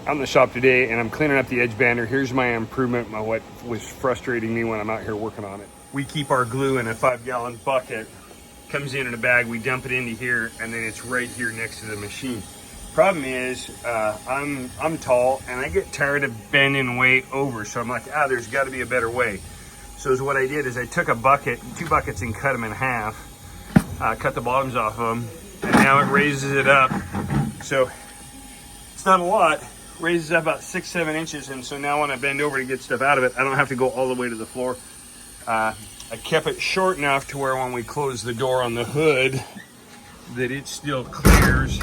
I'm in the shop today and I'm cleaning up the edge bander. Here's my improvement, what was frustrating me when I'm out here working on it. We keep our glue in a 5-gallon bucket. Comes in a bag, we dump it into here, and then it's right here next to the machine. Problem is, I'm tall and I get tired of bending way over, so I'm like, there's got to be a better way. So what I did is I took a bucket, 2 buckets, and cut them in half. Cut the bottoms off of them, and now it raises it up. So it's not a lot, raises up about 6-7 inches, and so now when I bend over to get stuff out of it, I don't have to go all the way to the floor. I kept it short enough to where when we close the door on the hood that it still clears,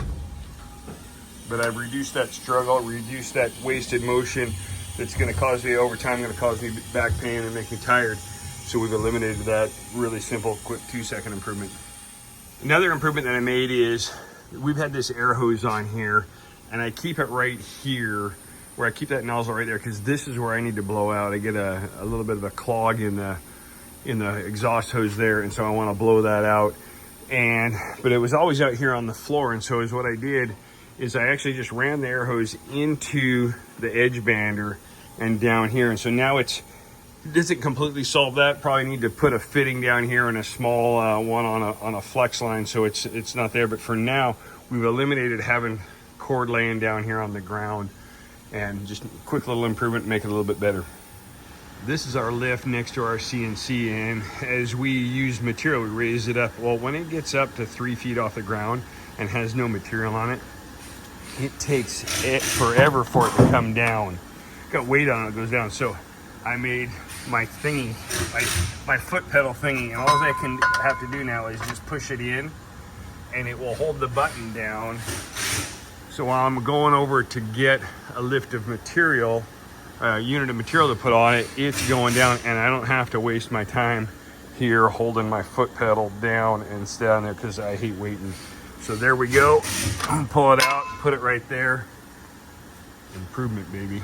but I've reduced that struggle, reduced that wasted motion that's going to cause me over time, going to cause me back pain and make me tired. So we've eliminated that. Really simple, quick 2-second improvement. Another improvement that I made is we've had this air hose on here, and I keep it right here where I keep that nozzle right there, because this is where I need to blow out. I get a little bit of a clog in the exhaust hose there, and so I want to blow that out. But it was always out here on the floor, and so what I did is I actually just ran the air hose into the edge bander and down here, and so now it doesn't completely solve that. Probably need to put a fitting down here and a small one on a flex line, so it's not there. But for now, we've eliminated having cord laying down here on the ground, and just a quick little improvement, make it a little bit better. This is our lift next to our CNC, and as we use material, we raise it up. Well, when it gets up to 3 feet off the ground and has no material on it, it takes forever for it to come down. Got weight on it, it goes down. So I made my thingy, my foot pedal thingy, and all I can have to do now is just push it in, and it will hold the button down. So while I'm going over to get a lift of material, unit of material to put on it, it's going down, and I don't have to waste my time here holding my foot pedal down and stay on there, because I hate waiting. So there we go. Pull it out, put it right there. Improvement, baby.